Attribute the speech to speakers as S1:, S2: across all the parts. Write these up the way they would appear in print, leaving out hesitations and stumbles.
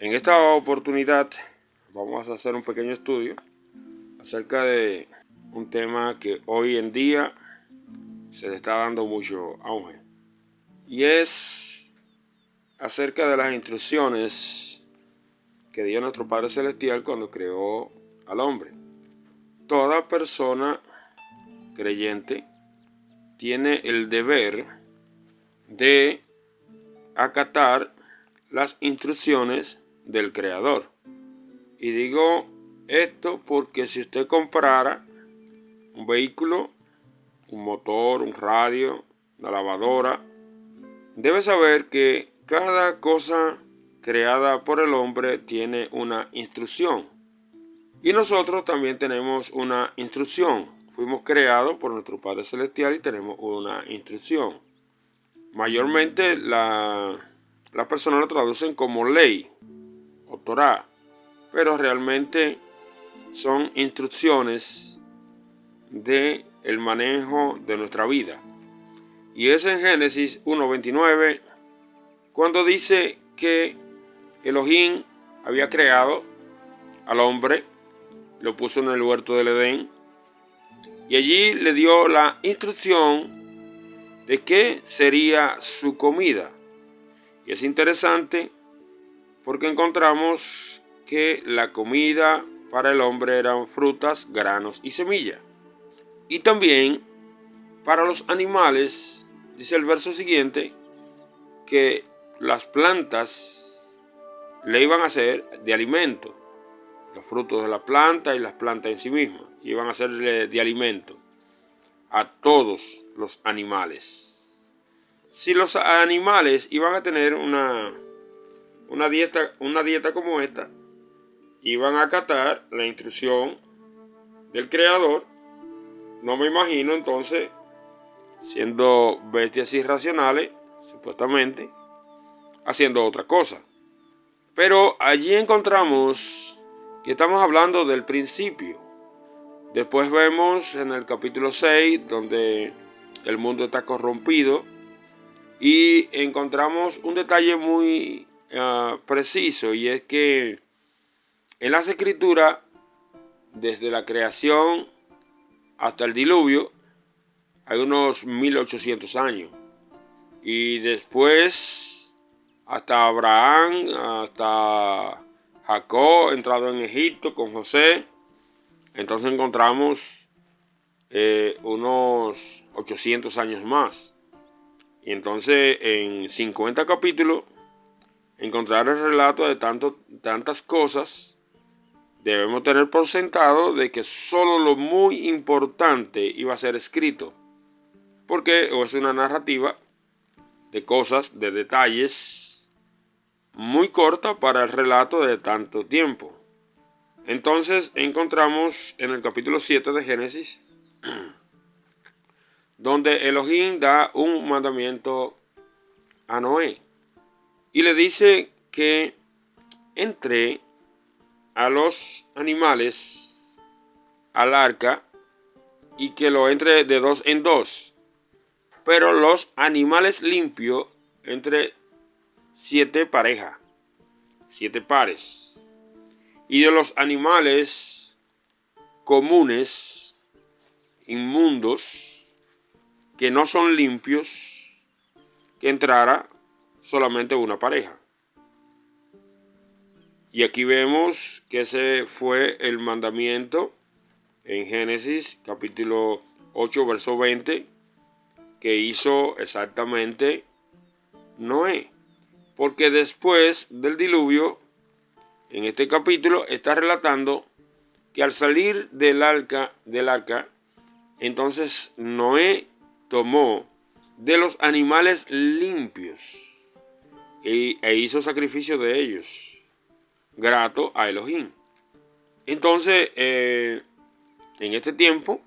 S1: En esta oportunidad vamos a hacer un pequeño estudio acerca de un tema que hoy en día se le está dando mucho auge, y es acerca de las instrucciones que dio nuestro Padre Celestial cuando creó al hombre. Toda persona creyente tiene el deber de acatar las instrucciones del Creador. Y digo esto porque si usted comprara un vehículo, un motor, un radio, una lavadora, debe saber que cada cosa creada por el hombre tiene una instrucción. Y nosotros también tenemos una instrucción. Fuimos creados por nuestro Padre Celestial y tenemos una instrucción. Mayormente las personas lo traducen como ley o Torá, pero realmente son instrucciones de el manejo de nuestra vida. Y es en Génesis 1:29 cuando dice que Elohim había creado al hombre, lo puso en el huerto del Edén y allí le dio la instrucción de qué sería su comida. Y es interesante porque encontramos que la comida para el hombre eran frutas, granos y semillas. Y también para los animales, dice el verso siguiente, que las plantas le iban a ser de alimento. Los frutos de la planta y las plantas en sí mismas iban a ser de alimento a todos los animales. Si los animales iban a tener una dieta como esta, iban a acatar la instrucción del Creador. No me imagino entonces, siendo bestias irracionales, supuestamente, haciendo otra cosa. Pero allí encontramos que estamos hablando del principio. Después vemos en el capítulo 6, donde el mundo está corrompido, y encontramos un detalle muy preciso, y es que en las escrituras, desde la creación hasta el diluvio, hay unos 1800 años. Y después, hasta Abraham, hasta Jacob, entrado en Egipto con José, entonces encontramos unos 800 años más. Y entonces en 50 capítulos, encontrar el relato de tantas cosas, debemos tener por sentado de que solo lo muy importante iba a ser escrito, porque es una narrativa de cosas, de detalles muy corta para el relato de tanto tiempo. Entonces encontramos en el capítulo 7 de Génesis, donde Elohim da un mandamiento a Noé y le dice que entre a los animales al arca y que lo entre de 2 en 2, pero los animales limpios entre 7 parejas, 7 pares, y de los animales comunes, inmundos, que no son limpios, que entrara solamente una pareja. Y aquí vemos que ese fue el mandamiento en Génesis capítulo 8 verso 20 que hizo exactamente Noé. Porque después del diluvio, en este capítulo está relatando que al salir del arca, entonces Noé tomó de los animales limpios e hizo sacrificio de ellos, grato a Elohim. Entonces, en este tiempo,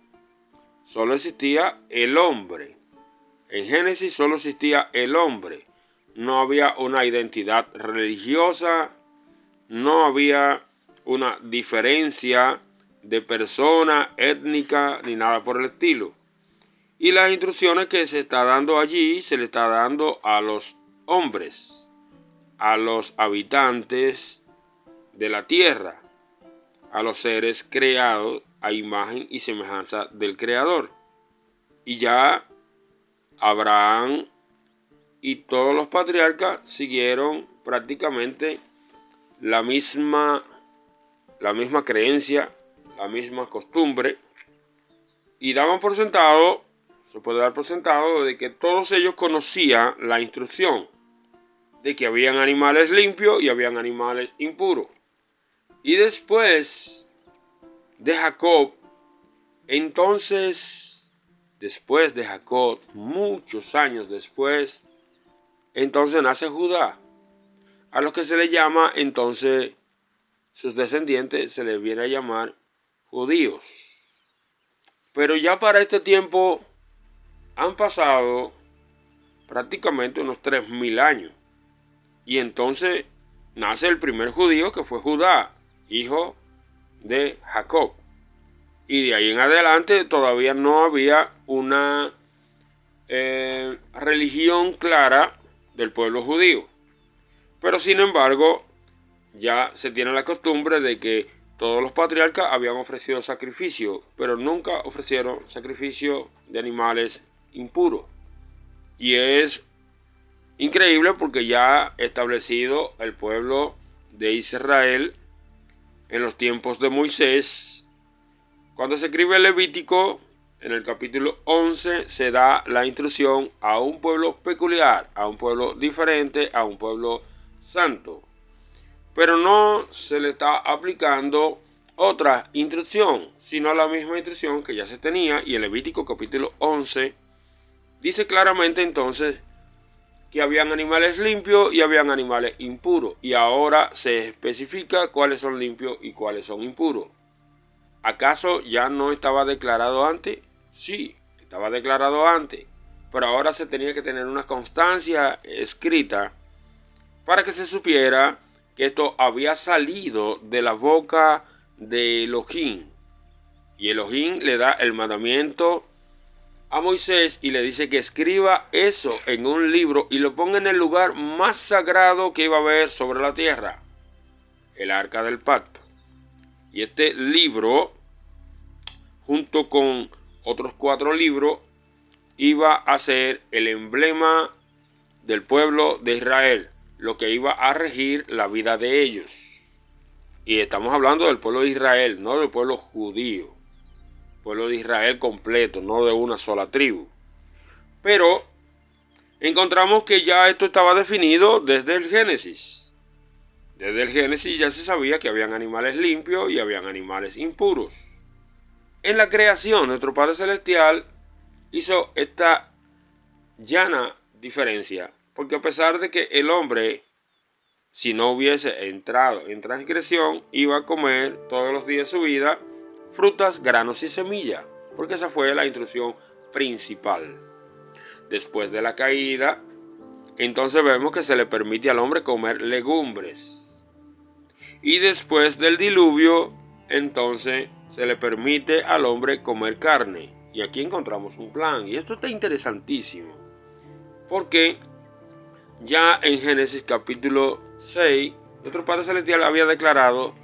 S1: solo existía el hombre. En Génesis solo existía el hombre. No había una identidad religiosa, no había una diferencia de persona, étnica, ni nada por el estilo. Y las instrucciones que se está dando allí, se le está dando a los hombres, a los habitantes de la tierra, a los seres creados a imagen y semejanza del Creador. Y ya Abraham y todos los patriarcas siguieron prácticamente la misma creencia, la misma costumbre, y daban por sentado, se puede dar por sentado, de que todos ellos conocían la instrucción de que habían animales limpios y habían animales impuros. Y después de Jacob, muchos años después, entonces nace Judá, a los que se le llama entonces, sus descendientes se les viene a llamar judíos. Pero ya para este tiempo han pasado prácticamente unos 3000 años. Y entonces nace el primer judío, que fue Judá, hijo de Jacob. Y de ahí en adelante todavía no había una religión clara del pueblo judío. Pero sin embargo, ya se tiene la costumbre de que todos los patriarcas habían ofrecido sacrificio, pero nunca ofrecieron sacrificio de animales impuros. Y es increíble porque ya establecido el pueblo de Israel en los tiempos de Moisés, cuando se escribe el Levítico, en el capítulo 11 se da la instrucción a un pueblo peculiar, a un pueblo diferente, a un pueblo santo. Pero no se le está aplicando otra instrucción, sino la misma instrucción que ya se tenía. Y el Levítico capítulo 11 dice claramente entonces que habían animales limpios y habían animales impuros. Y ahora se especifica cuáles son limpios y cuáles son impuros. ¿Acaso ya no estaba declarado antes? Sí, estaba declarado antes. Pero ahora se tenía que tener una constancia escrita para que se supiera que esto había salido de la boca de Elohim. Y Elohim le da el mandamiento a Moisés y le dice que escriba eso en un libro y lo ponga en el lugar más sagrado que iba a haber sobre la tierra, el arca del pacto. Y este libro, junto con otros 4 libros, iba a ser el emblema del pueblo de Israel, lo que iba a regir la vida de ellos. Y estamos hablando del pueblo de Israel, no del pueblo judío. Pueblo de Israel completo, no de una sola tribu. Pero encontramos que ya esto estaba definido desde el Génesis. Desde el Génesis ya se sabía que habían animales limpios y habían animales impuros. En la creación, nuestro Padre Celestial hizo esta llana diferencia. Porque a pesar de que el hombre, si no hubiese entrado en transgresión, iba a comer todos los días de su vida frutas, granos y semillas, porque esa fue la instrucción principal. Después de la caída, entonces vemos que se le permite al hombre comer legumbres. Y después del diluvio, entonces se le permite al hombre comer carne. Y aquí encontramos un plan. Y esto está interesantísimo, porque ya en Génesis capítulo 6, nuestro Padre Celestial había declarado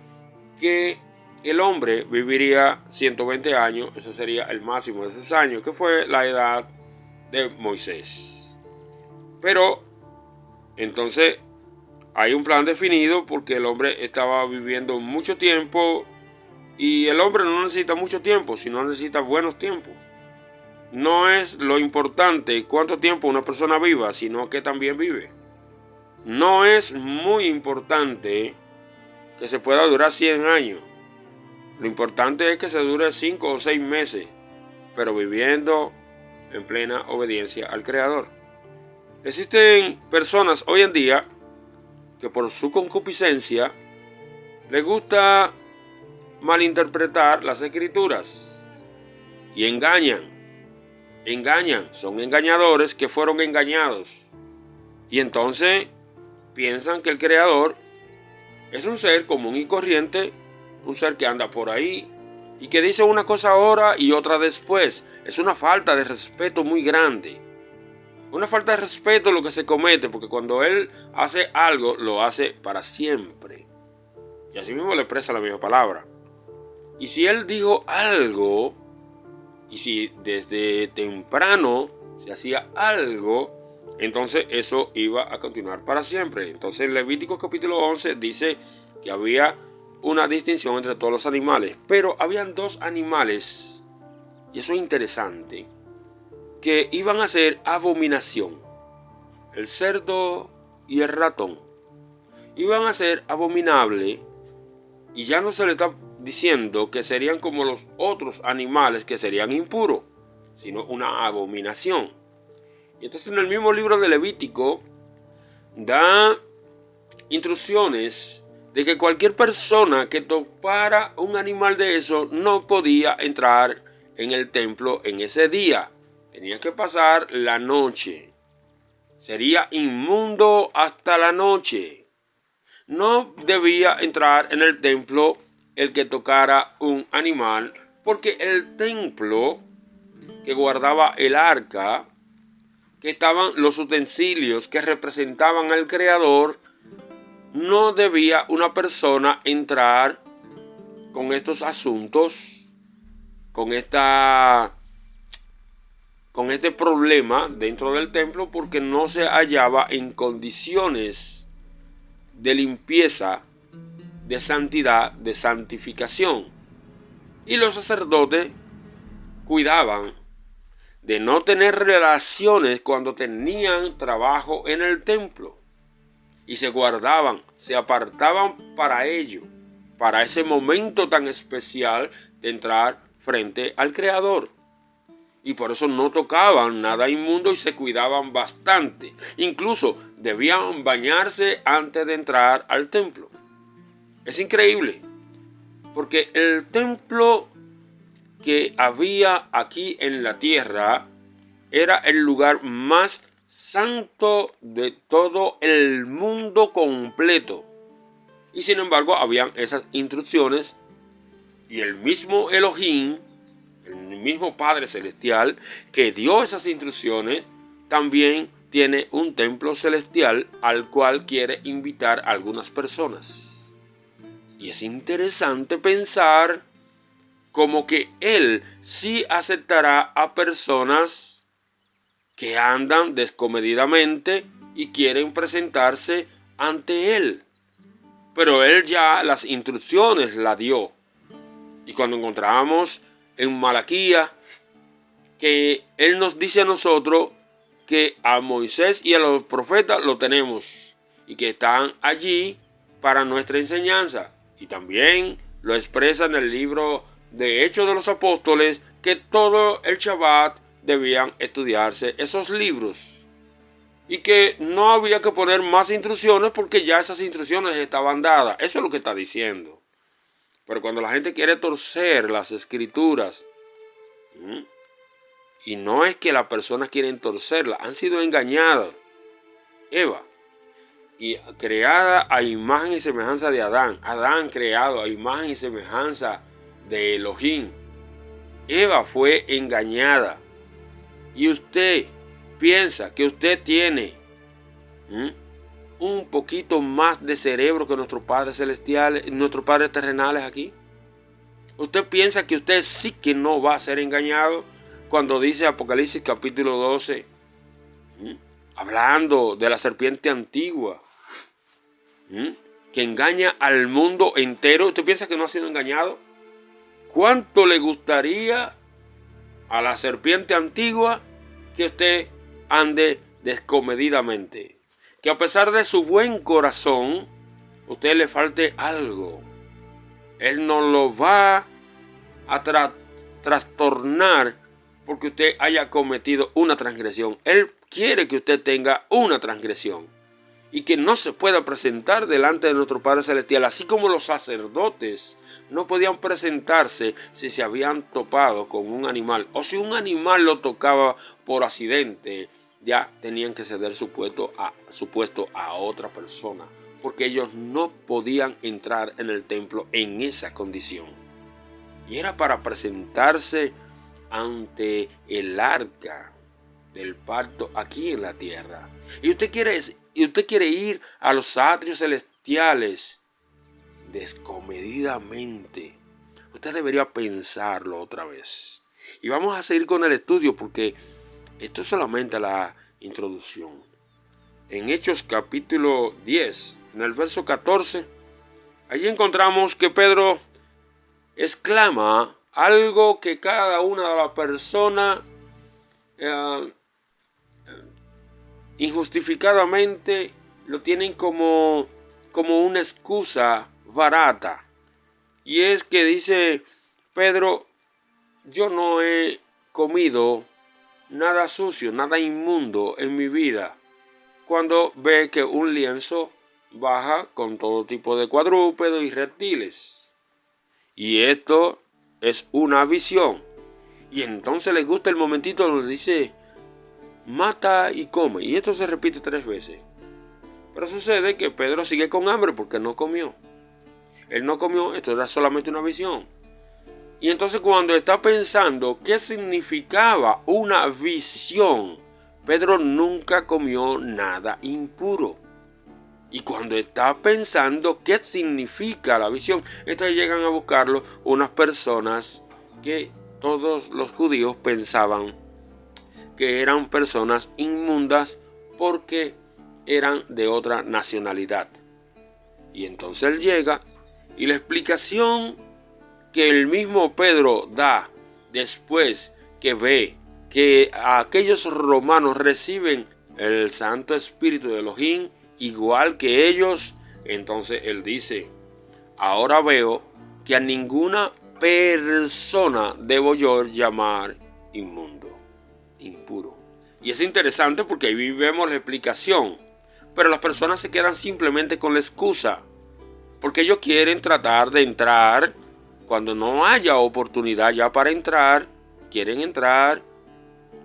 S1: que el hombre viviría 120 años, eso sería el máximo de sus años, que fue la edad de Moisés. Pero entonces hay un plan definido porque el hombre estaba viviendo mucho tiempo y el hombre no necesita mucho tiempo, sino necesita buenos tiempos. No es lo importante cuánto tiempo una persona viva, sino que también vive. No es muy importante que se pueda durar 100 años. Lo importante es que se dure 5 o 6 meses, pero viviendo en plena obediencia al Creador. Existen personas hoy en día que por su concupiscencia les gusta malinterpretar las escrituras y engañan, son engañadores que fueron engañados. Y entonces piensan que el Creador es un ser común y corriente, un ser que anda por ahí y que dice una cosa ahora y otra después. Es una falta de respeto muy grande. Una falta de respeto lo que se comete, porque cuando Él hace algo, lo hace para siempre. Y así mismo le expresa la misma palabra. Y si él dijo algo, y si desde temprano se hacía algo, entonces eso iba a continuar para siempre. Entonces en Levítico capítulo 11 dice que había una distinción entre todos los animales, pero habían dos animales, y eso es interesante, que iban a ser abominación: el cerdo y el ratón. Iban a ser abominables, y ya no se le está diciendo que serían como los otros animales que serían impuros, sino una abominación. Y entonces en el mismo libro de Levítico da instrucciones de que cualquier persona que topara un animal de eso no podía entrar en el templo en ese día. Tenía que pasar la noche. Sería inmundo hasta la noche. No debía entrar en el templo el que tocara un animal, porque el templo que guardaba el arca, que estaban los utensilios que representaban al Creador, no debía una persona entrar con estos asuntos, con este problema dentro del templo, porque no se hallaba en condiciones de limpieza, de santidad, de santificación. Y los sacerdotes cuidaban de no tener relaciones cuando tenían trabajo en el templo. Y se guardaban, se apartaban para ello, para ese momento tan especial de entrar frente al Creador. Y por eso no tocaban nada inmundo y se cuidaban bastante. Incluso debían bañarse antes de entrar al templo. Es increíble, porque el templo que había aquí en la tierra era el lugar más santo de todo el mundo completo. Y sin embargo habían esas instrucciones, y el mismo Elohim, el mismo Padre Celestial que dio esas instrucciones, también tiene un templo celestial al cual quiere invitar a algunas personas. Y es interesante pensar como que Él sí aceptará a personas que andan descomedidamente y quieren presentarse ante Él. Pero Él ya las instrucciones las dio. Y cuando encontramos en Malaquías que Él nos dice a nosotros que a Moisés y a los profetas lo tenemos y que están allí para nuestra enseñanza. Y también lo expresa en el libro de Hechos de los Apóstoles, que todo el Shabbat debían estudiarse esos libros y que no había que poner más instrucciones porque ya esas instrucciones estaban dadas. Eso es lo que está diciendo. Pero cuando la gente quiere torcer las escrituras, y no es que las personas quieren torcerlas, han sido engañadas. Eva, y creada a imagen y semejanza de Adán. Adán creado a imagen y semejanza de Elohim. Eva fue engañada. Y usted piensa que usted tiene un poquito más de cerebro que nuestros padres celestiales, nuestros padres terrenales aquí. Usted piensa que usted sí que no va a ser engañado cuando dice Apocalipsis capítulo 12, hablando de la serpiente antigua, que engaña al mundo entero. ¿Usted piensa que no ha sido engañado? ¿Cuánto le gustaría a la serpiente antigua que usted ande descomedidamente? Que a pesar de su buen corazón, usted le falte algo. Él no lo va a trastornar porque usted haya cometido una transgresión. Él quiere que usted tenga una transgresión y que no se pueda presentar delante de nuestro Padre Celestial, así como los sacerdotes no podían presentarse si se habían topado con un animal, o si un animal lo tocaba por accidente, ya tenían que ceder su puesto a otra persona, porque ellos no podían entrar en el templo en esa condición. Y era para presentarse ante el arca del pacto aquí en la tierra. Y usted quiere ir a los atrios celestiales descomedidamente. Usted debería pensarlo otra vez. Y vamos a seguir con el estudio porque esto es solamente la introducción. En Hechos capítulo 10, en el verso 14, allí encontramos que Pedro exclama algo que cada una de las personas injustificadamente lo tienen como una excusa barata. Y es que dice Pedro: yo no he comido nada sucio, nada inmundo en mi vida. Cuando ve que un lienzo baja con todo tipo de cuadrúpedos y reptiles. Y esto es una visión. Y entonces le gusta el momentito donde dice: mata y come. Y esto se repite 3 veces. Pero sucede que Pedro sigue con hambre porque no comió. Él no comió, esto era solamente una visión. Y entonces cuando está pensando qué significaba una visión, Pedro nunca comió nada impuro. Y cuando está pensando qué significa la visión, entonces llegan a buscarlo unas personas que todos los judíos pensaban que eran personas inmundas porque eran de otra nacionalidad. Y entonces él llega y la explicación que el mismo Pedro da después que ve que aquellos romanos reciben el Santo Espíritu de Elohim igual que ellos, entonces él dice: ahora veo que a ninguna persona debo yo llamar inmundo, impuro. Y es interesante porque ahí vemos la explicación, pero las personas se quedan simplemente con la excusa, porque ellos quieren tratar de entrar cuando no haya oportunidad ya para entrar. Quieren entrar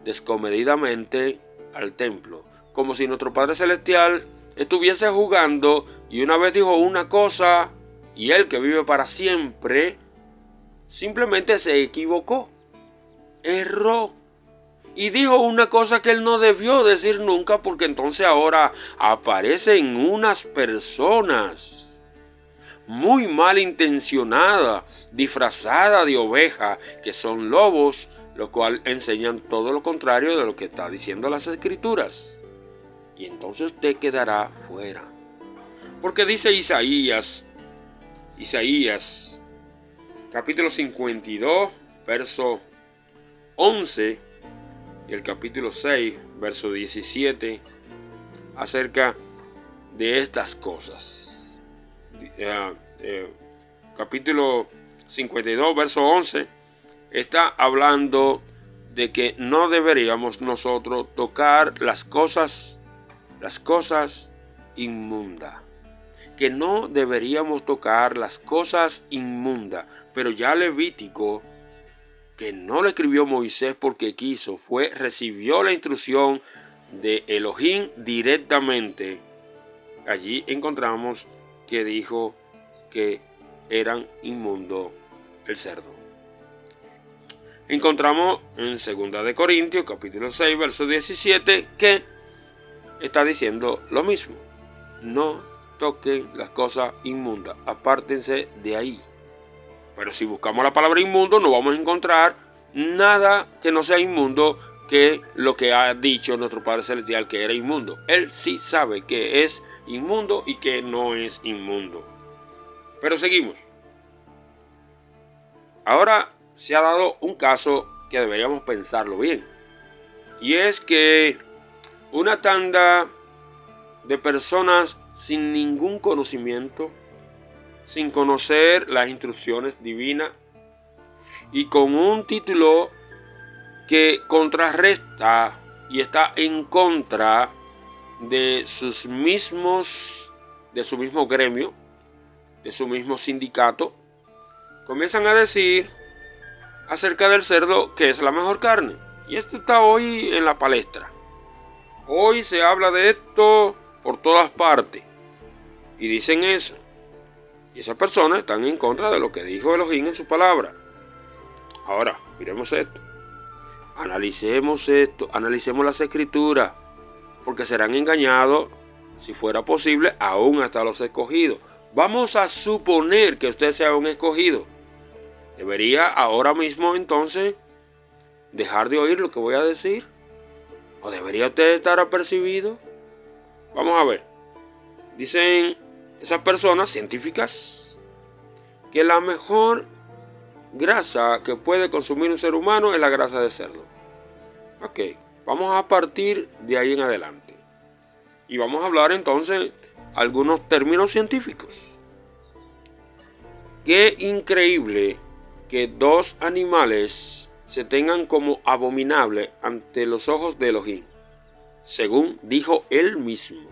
S1: descomedidamente al templo, como si nuestro Padre Celestial estuviese jugando y una vez dijo una cosa y Él, que vive para siempre, simplemente se equivocó, erró y dijo una cosa que Él no debió decir nunca, porque entonces ahora aparecen unas personas muy malintencionadas, disfrazadas de oveja, que son lobos, lo cual enseñan todo lo contrario de lo que está diciendo las Escrituras. Y entonces usted quedará fuera. Porque dice Isaías, capítulo 52, verso 11, y el capítulo 6, verso 17, acerca de estas cosas. Capítulo 52, verso 11, está hablando de que no deberíamos nosotros tocar las cosas inmundas. Que no deberíamos tocar las cosas inmundas. Pero ya Levítico, que no lo escribió Moisés porque quiso, recibió la instrucción de Elohim directamente. Allí encontramos que dijo que eran inmundo el cerdo. Encontramos en 2 de Corintios capítulo 6 verso 17 que está diciendo lo mismo: no toquen las cosas inmundas, apártense de ahí. Pero si buscamos la palabra inmundo, no vamos a encontrar nada que no sea inmundo que lo que ha dicho nuestro Padre Celestial que era inmundo. Él sí sabe que es inmundo y que no es inmundo. Pero seguimos. Ahora se ha dado un caso que deberíamos pensarlo bien. Y es que una tanda de personas sin ningún conocimiento, sin conocer las instrucciones divinas y con un título que contrarresta y está en contra de su mismo gremio, de su mismo sindicato, comienzan a decir acerca del cerdo que es la mejor carne. Y esto está hoy en la palestra. Hoy se habla de esto por todas partes. Y dicen eso. Y esas personas están en contra de lo que dijo Elohim en su palabra. Ahora, miremos esto. Analicemos esto. Analicemos las Escrituras. Porque serán engañados, si fuera posible, aún hasta los escogidos. Vamos a suponer que usted sea un escogido. ¿Debería ahora mismo entonces dejar de oír lo que voy a decir? ¿O debería usted estar apercibido? Vamos a ver. Dicen esas personas científicas que la mejor grasa que puede consumir un ser humano es la grasa de cerdo. Ok, vamos a partir de ahí en adelante. Y vamos a hablar entonces algunos términos científicos. Qué increíble que dos animales se tengan como abominable ante los ojos de Elohim, según dijo él mismo.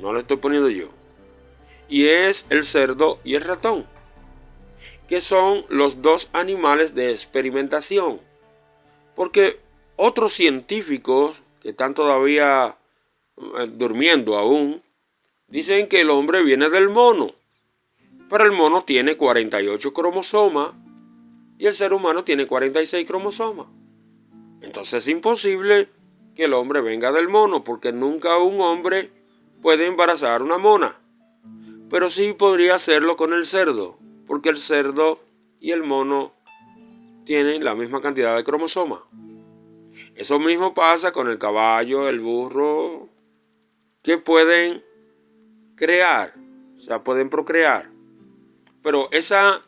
S1: No lo estoy poniendo yo. Y es el cerdo y el ratón, que son los dos animales de experimentación. Porque otros científicos que están todavía durmiendo aún, dicen que el hombre viene del mono. Pero el mono tiene 48 cromosomas y el ser humano tiene 46 cromosomas. Entonces es imposible que el hombre venga del mono, porque nunca un hombre puede embarazar una mona. Pero sí podría hacerlo con el cerdo, porque el cerdo y el mono tienen la misma cantidad de cromosomas. Eso mismo pasa con el caballo, el burro, que pueden crear, o sea, pueden procrear. Pero esa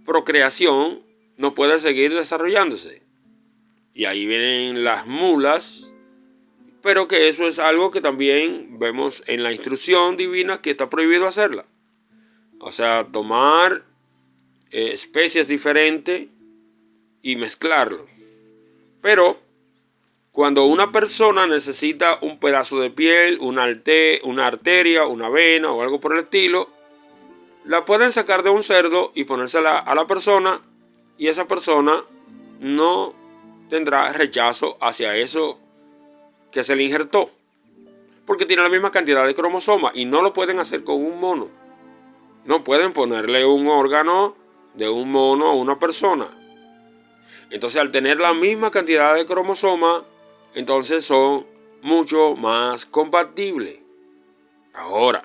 S1: procreación no puede seguir desarrollándose. Y ahí vienen las mulas, pero que eso es algo que también vemos en la instrucción divina, que está prohibido hacerla. O sea, tomar especies diferentes y mezclarlos. Pero cuando una persona necesita un pedazo de piel, una arteria, una vena o algo por el estilo, la pueden sacar de un cerdo y ponérsela a la persona, y esa persona no tendrá rechazo hacia eso que se le injertó, porque tiene la misma cantidad de cromosomas, y no lo pueden hacer con un mono. No pueden ponerle un órgano de un mono a una persona. Entonces, al tener la misma cantidad de cromosomas, entonces son mucho más compatibles. Ahora,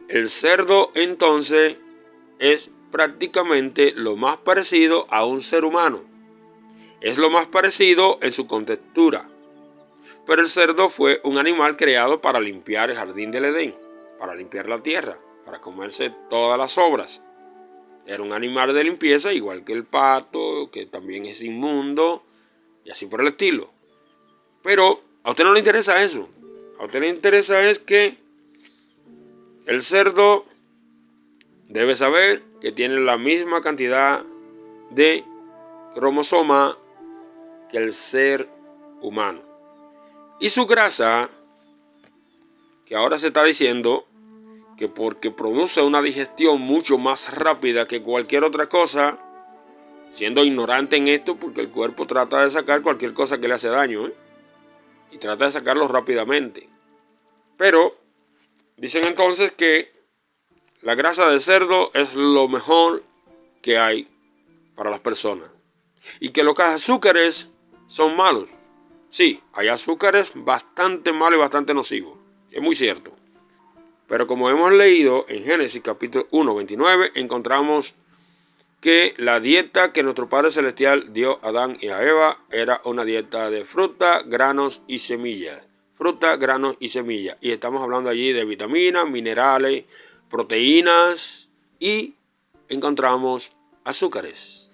S1: el cerdo entonces es prácticamente lo más parecido a un ser humano. Es lo más parecido en su contextura. Pero el cerdo fue un animal creado para limpiar el jardín del Edén, para limpiar la tierra, para comerse todas las sobras. Era un animal de limpieza, igual que el pato, que también es inmundo, y así por el estilo. Pero a usted no le interesa eso. A usted le interesa es que el cerdo debe saber que tiene la misma cantidad de cromosoma que el ser humano. Y su grasa, que ahora se está diciendo que porque produce una digestión mucho más rápida que cualquier otra cosa, siendo ignorante en esto, porque el cuerpo trata de sacar cualquier cosa que le hace daño, y trata de sacarlo rápidamente. Pero dicen entonces que la grasa de cerdo es lo mejor que hay para las personas, y que los azúcares son malos. Sí, hay azúcares bastante malos y bastante nocivos, es muy cierto. Pero como hemos leído en Génesis capítulo 1, 29, encontramos que la dieta que nuestro Padre Celestial dio a Adán y a Eva era una dieta de fruta, granos y semillas. Fruta, granos y semillas. Y estamos hablando allí de vitaminas, minerales, proteínas, y encontramos azúcares.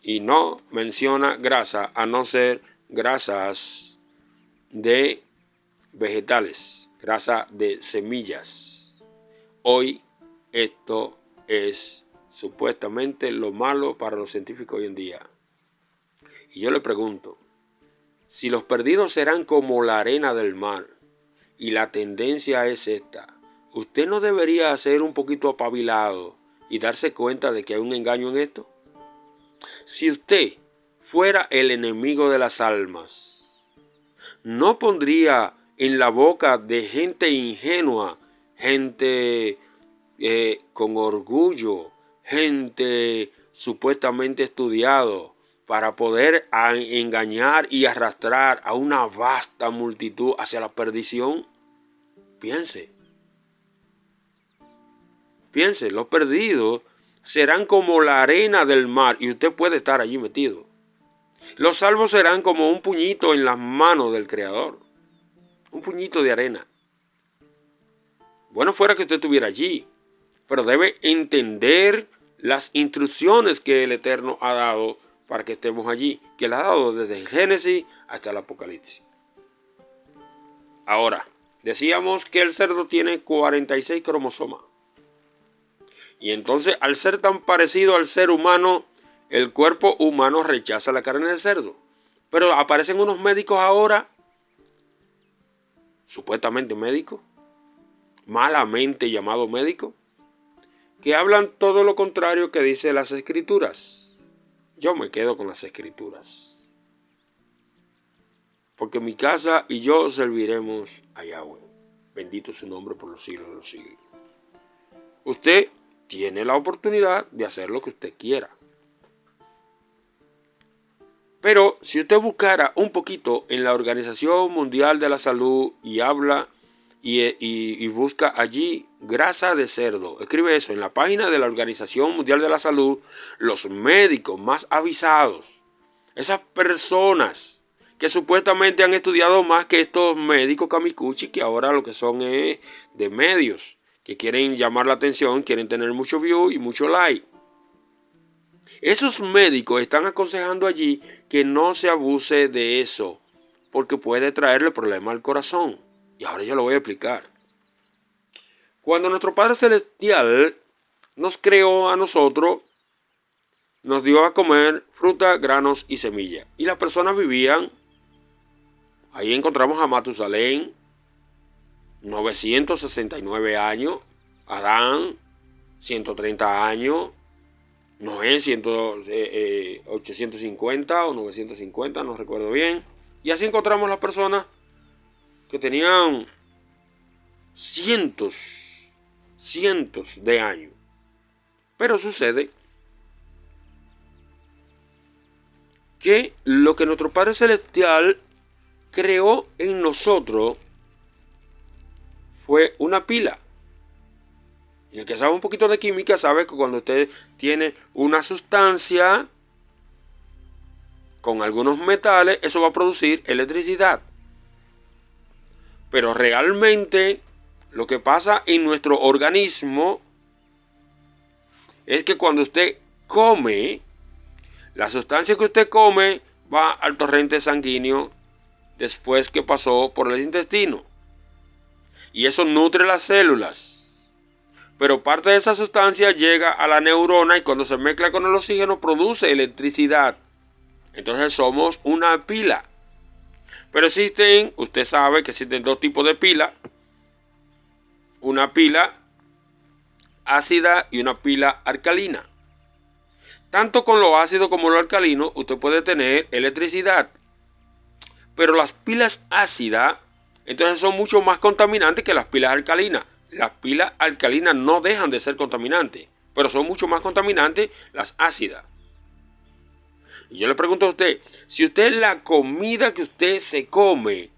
S1: Y no menciona grasa, a no ser grasas de vegetales, grasa de semillas. Hoy esto es supuestamente lo malo para los científicos hoy en día. Y yo le pregunto, si los perdidos serán como la arena del mar y la tendencia es esta, ¿usted no debería ser un poquito apabilado y darse cuenta de que hay un engaño en esto? Si usted fuera el enemigo de las almas, ¿no pondría en la boca de gente ingenua, gente con orgullo, gente supuestamente estudiado, para poder engañar y arrastrar a una vasta multitud hacia la perdición? Piense. Piense, los perdidos serán como la arena del mar y usted puede estar allí metido. Los salvos serán como un puñito en las manos del Creador. Un puñito de arena. Bueno fuera que usted estuviera allí, pero debe entender las instrucciones que el Eterno ha dado para que estemos allí, que Él ha dado desde el Génesis hasta el Apocalipsis. Ahora, decíamos que el cerdo tiene 46 cromosomas. Y entonces, al ser tan parecido al ser humano, el cuerpo humano rechaza la carne de cerdo. Pero aparecen unos médicos ahora, supuestamente médicos, malamente llamados médicos, que hablan todo lo contrario que dice las Escrituras. Yo me quedo con las Escrituras. Porque mi casa y yo serviremos a Yahweh. Bendito su nombre por los siglos de los siglos. Usted tiene la oportunidad de hacer lo que usted quiera. Pero si usted buscara un poquito en la Organización Mundial de la Salud y habla y busca allí grasa de cerdo, escribe eso en la página de la Organización Mundial de la Salud, los médicos más avisados, esas personas que supuestamente han estudiado más que estos médicos camicuchi, que ahora lo que son es de medios, que quieren llamar la atención, quieren tener mucho view y mucho like. Esos médicos están aconsejando allí que no se abuse de eso, porque puede traerle problemas al corazón. Y ahora yo lo voy a explicar. Cuando nuestro Padre Celestial nos creó a nosotros, nos dio a comer fruta, granos y semillas. Y las personas vivían, ahí encontramos a Matusalén, 969 años, Adán, 130 años, Noé, 850 o 950, no recuerdo bien. Y así encontramos las personas que tenían cientos de años. Pero sucede que lo que nuestro Padre Celestial creó en nosotros fue una pila. Y el que sabe un poquito de química sabe que cuando usted tiene una sustancia con algunos metales, eso va a producir electricidad. Pero realmente lo que pasa en nuestro organismo es que cuando usted come, la sustancia que usted come va al torrente sanguíneo después que pasó por el intestino. Y eso nutre las células. Pero parte de esa sustancia llega a la neurona y cuando se mezcla con el oxígeno produce electricidad. Entonces somos una pila. Pero usted sabe que existen dos tipos de pila. Una pila ácida y una pila alcalina. Tanto con lo ácido como lo alcalino, usted puede tener electricidad. Pero las pilas ácidas, entonces son mucho más contaminantes que las pilas alcalinas. Las pilas alcalinas no dejan de ser contaminantes, pero son mucho más contaminantes las ácidas. Y yo le pregunto a usted, si usted la comida que usted se come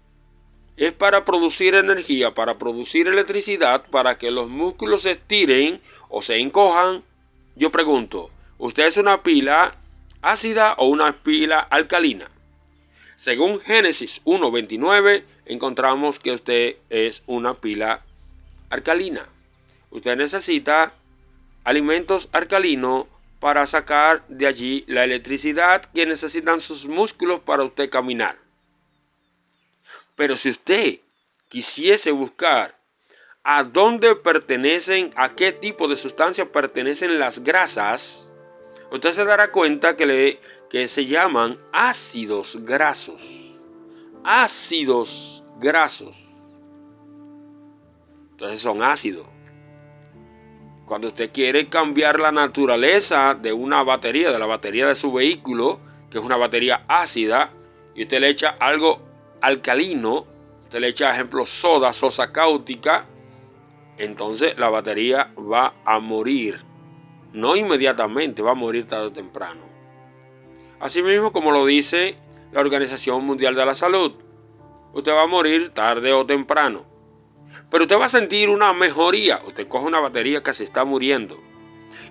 S1: es para producir energía, para producir electricidad, para que los músculos se estiren o se encojan, yo pregunto, ¿usted es una pila ácida o una pila alcalina? Según Génesis 1:29, encontramos que usted es una pila alcalina. Usted necesita alimentos alcalinos para sacar de allí la electricidad que necesitan sus músculos para usted caminar. Pero si usted quisiese buscar a dónde pertenecen, a qué tipo de sustancias pertenecen las grasas, usted se dará cuenta que se llaman ácidos grasos. Ácidos grasos. Entonces son ácidos. Cuando usted quiere cambiar la naturaleza de una batería, de la batería de su vehículo, que es una batería ácida, y usted le echa algo alcalino, usted le echa, ejemplo, sosa cáustica, entonces la batería va a morir. No inmediatamente, va a morir tarde o temprano. Asimismo, como lo dice la Organización Mundial de la Salud, usted va a morir tarde o temprano. Pero usted va a sentir una mejoría. Usted coge una batería que se está muriendo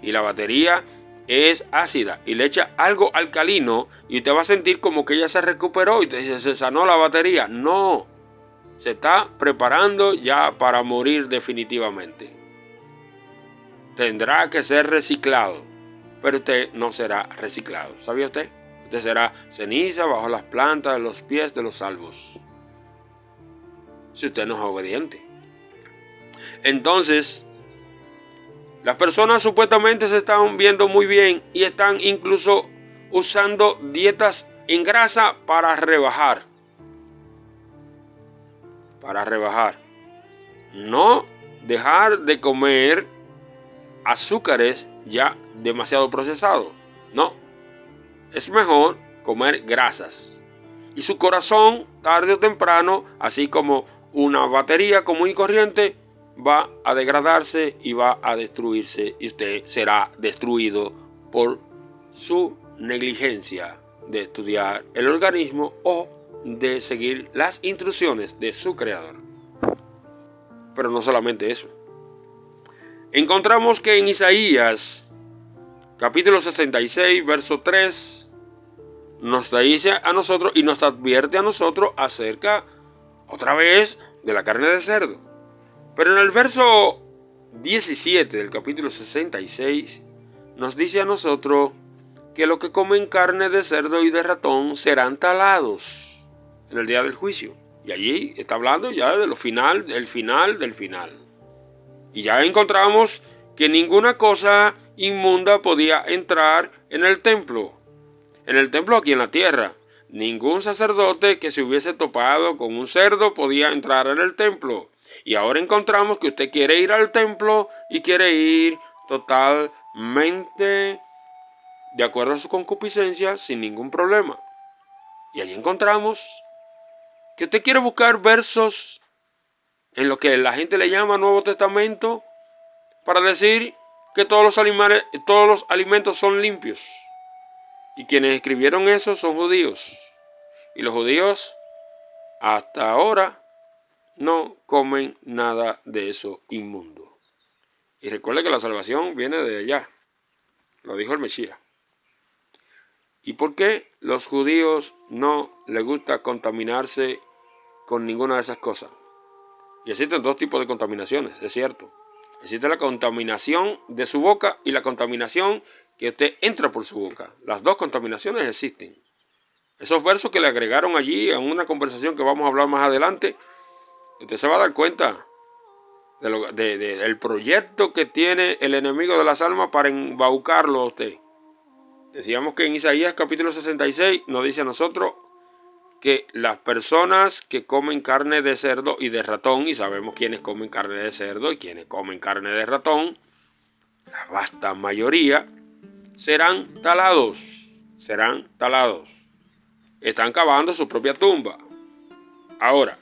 S1: y la batería es ácida y le echa algo alcalino y usted va a sentir como que ella se recuperó y usted dice, se sanó la batería. No, se está preparando ya para morir definitivamente. Tendrá que ser reciclado, pero usted no será reciclado. ¿Sabía usted? Usted será ceniza bajo las plantas de los pies de los salvos, si usted no es obediente. Entonces, las personas supuestamente se están viendo muy bien y están incluso usando dietas en grasa para rebajar. Para rebajar. No dejar de comer azúcares ya demasiado procesados. No. Es mejor comer grasas. Y su corazón, tarde o temprano, así como una batería común y corriente, va a degradarse y va a destruirse. Y usted será destruido por su negligencia de estudiar el organismo o de seguir las instrucciones de su creador. Pero no solamente eso. Encontramos que en Isaías, capítulo 66, verso 3, nos dice a nosotros y nos advierte a nosotros acerca, otra vez, de la carne de cerdo. Pero en el verso 17 del capítulo 66, nos dice a nosotros que los que comen carne de cerdo y de ratón serán talados en el día del juicio. Y allí está hablando ya de lo final, del final, del final. Y ya encontramos que ninguna cosa inmunda podía entrar en el templo. En el templo aquí en la tierra. Ningún sacerdote que se hubiese topado con un cerdo podía entrar en el templo. Y ahora encontramos que usted quiere ir al templo y quiere ir totalmente de acuerdo a su concupiscencia sin ningún problema. Y allí encontramos que usted quiere buscar versos en lo que la gente le llama Nuevo Testamento para decir que todos los alimentos son limpios. Y quienes escribieron eso son judíos. Y los judíos hasta ahora no comen nada de eso inmundo. Y recuerde que la salvación viene de allá. Lo dijo el Mesías. ¿Y por qué los judíos no les gusta contaminarse con ninguna de esas cosas? Y existen dos tipos de contaminaciones, es cierto. Existe la contaminación de su boca y la contaminación que usted entra por su boca. Las dos contaminaciones existen. Esos versos que le agregaron allí en una conversación que vamos a hablar más adelante, usted se va a dar cuenta del proyecto que tiene el enemigo de las almas para embaucarlo a usted. Decíamos que en Isaías capítulo 66 nos dice a nosotros que las personas que comen carne de cerdo y de ratón, y sabemos quiénes comen carne de cerdo y quiénes comen carne de ratón, la vasta mayoría serán talados, están cavando su propia tumba. Ahora,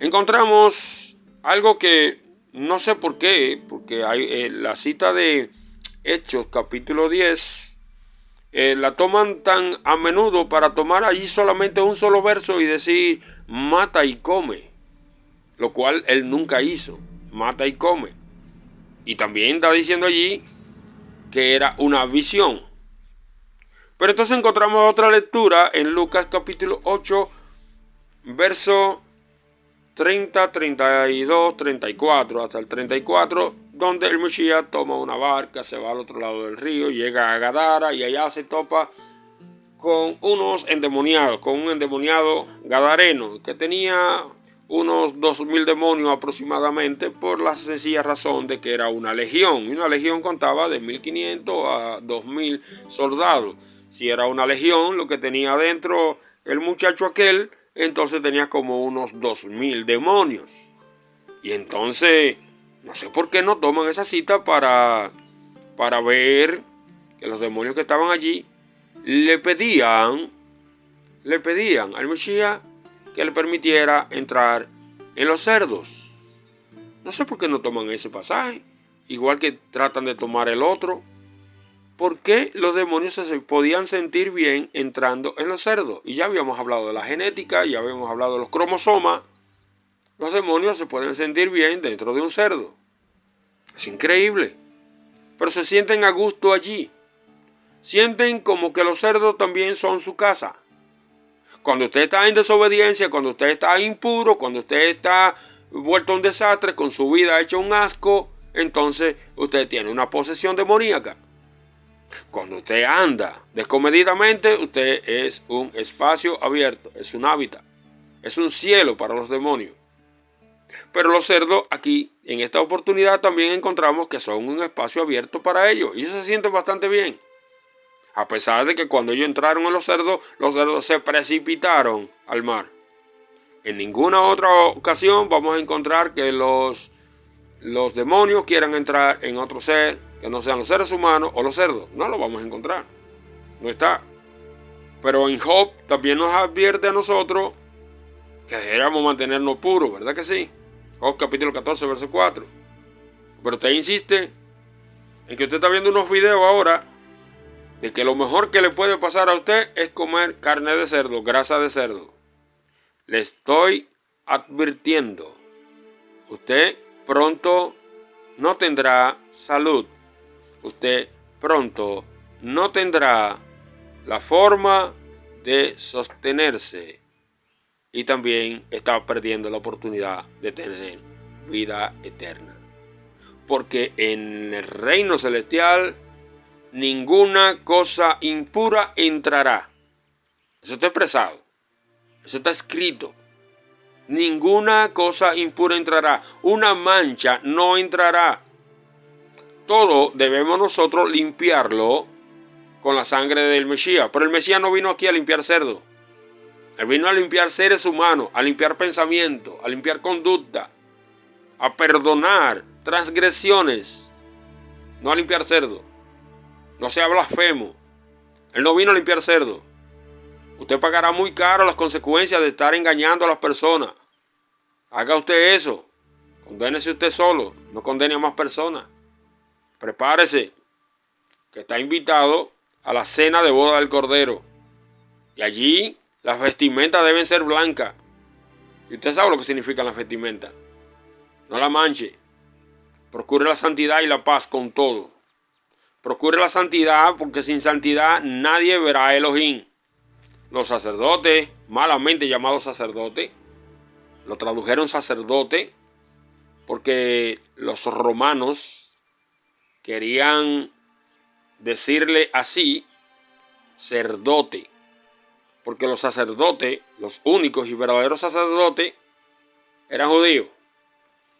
S1: encontramos algo que no sé por qué, porque hay la cita de Hechos capítulo 10, la toman tan a menudo para tomar allí solamente un solo verso y decir mata y come, lo cual él nunca hizo, mata y come. Y también está diciendo allí que era una visión. Pero entonces encontramos otra lectura en Lucas capítulo 8, verso 30, 32, 34, hasta el 34, donde el Mesías toma una barca, se va al otro lado del río, llega a Gadara y allá se topa con unos endemoniados, con un endemoniado gadareno que tenía unos 2000 demonios aproximadamente, por la sencilla razón de que era una legión. Y una legión contaba de 1500 a 2000 soldados. Si era una legión, lo que tenía adentro el muchacho aquel, entonces tenía como unos 2000 demonios. Y entonces, no sé por qué no toman esa cita para ver que los demonios que estaban allí le pedían al Mesías que le permitiera entrar en los cerdos. No sé por qué no toman ese pasaje, igual que tratan de tomar el otro. ¿Por qué los demonios se podían sentir bien entrando en los cerdos? Y ya habíamos hablado de la genética, ya habíamos hablado de los cromosomas, los demonios se pueden sentir bien dentro de un cerdo. Es increíble. Pero se sienten a gusto allí. Sienten como que los cerdos también son su casa. Cuando usted está en desobediencia, cuando usted está impuro, cuando usted está vuelto a un desastre, con su vida hecha un asco, entonces usted tiene una posesión demoníaca. Cuando usted anda descomedidamente, usted es un espacio abierto, es un hábitat, es un cielo para los demonios. Pero los cerdos aquí, en esta oportunidad, también encontramos que son un espacio abierto para ellos. Y ellos se sienten bastante bien. A pesar de que cuando ellos entraron en los cerdos se precipitaron al mar. En ninguna otra ocasión vamos a encontrar que los demonios quieran entrar en otro ser, que no sean los seres humanos o los cerdos. No lo vamos a encontrar. No está. Pero en Job también nos advierte a nosotros que deberíamos mantenernos puros, ¿verdad que sí? Job capítulo 14, verso 4. Pero usted insiste en que usted está viendo unos videos ahora de que lo mejor que le puede pasar a usted es comer carne de cerdo, grasa de cerdo. Le estoy advirtiendo. Usted pronto no tendrá salud. Usted pronto no tendrá la forma de sostenerse. Y también está perdiendo la oportunidad de tener vida eterna. Porque en el reino celestial ninguna cosa impura entrará. Eso está expresado. Eso está escrito. Ninguna cosa impura entrará. Una mancha no entrará. Todo debemos nosotros limpiarlo con la sangre del Mesías. Pero el Mesías no vino aquí a limpiar cerdos. Él vino a limpiar seres humanos, a limpiar pensamientos, a limpiar conducta, a perdonar transgresiones, no a limpiar cerdo. No sea blasfemo. Él no vino a limpiar cerdo. Usted pagará muy caro las consecuencias de estar engañando a las personas. Haga usted eso. Condénese usted solo, no condene a más personas. Prepárese, que está invitado a la cena de boda del Cordero. Y allí las vestimentas deben ser blancas. Y usted sabe lo que significan las vestimentas. No la manche. Procure la santidad y la paz con todo. Procure la santidad, porque sin santidad nadie verá a Elohim. Los sacerdotes, malamente llamados sacerdotes, lo tradujeron sacerdote porque los romanos querían decirle así, cerdote. Porque los sacerdotes, los únicos y verdaderos sacerdotes, eran judíos.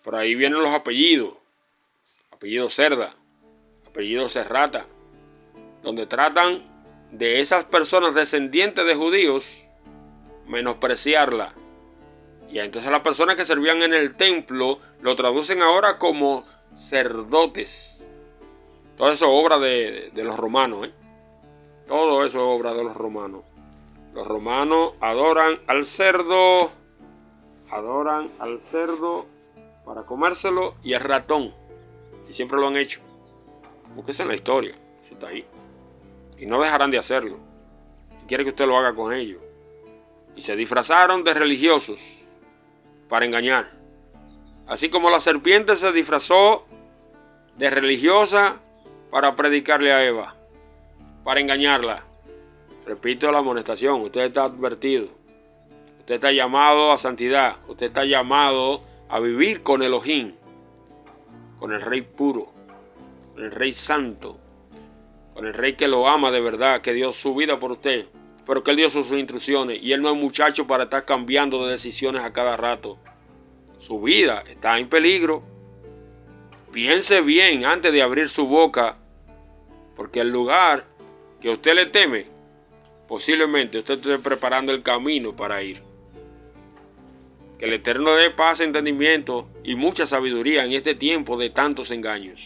S1: Por ahí vienen los apellidos. Apellido Cerda, apellido Serrata, donde tratan de esas personas descendientes de judíos menospreciarla. Y entonces las personas que servían en el templo lo traducen ahora como sacerdotes. Todo eso es obra de los romanos, Todo eso es obra de los romanos. Los romanos adoran al cerdo para comérselo y al ratón. Y siempre lo han hecho. Búsquese en la historia, eso está ahí. Y no dejarán de hacerlo. Y quiere que usted lo haga con ellos. Y se disfrazaron de religiosos para engañar. Así como la serpiente se disfrazó de religiosa para predicarle a Eva, para engañarla. Repito la amonestación, usted está advertido. Usted está llamado a santidad. Usted está llamado a vivir con Elohim, con el Rey puro, con el Rey santo, con el Rey que lo ama de verdad, que dio su vida por usted, pero que Él dio sus instrucciones. Y Él no es muchacho para estar cambiando de decisiones a cada rato. Su vida está en peligro. Piense bien antes de abrir su boca, porque el lugar que usted le teme, posiblemente usted esté preparando el camino para ir. Que el Eterno dé paz, entendimiento y mucha sabiduría en este tiempo de tantos engaños.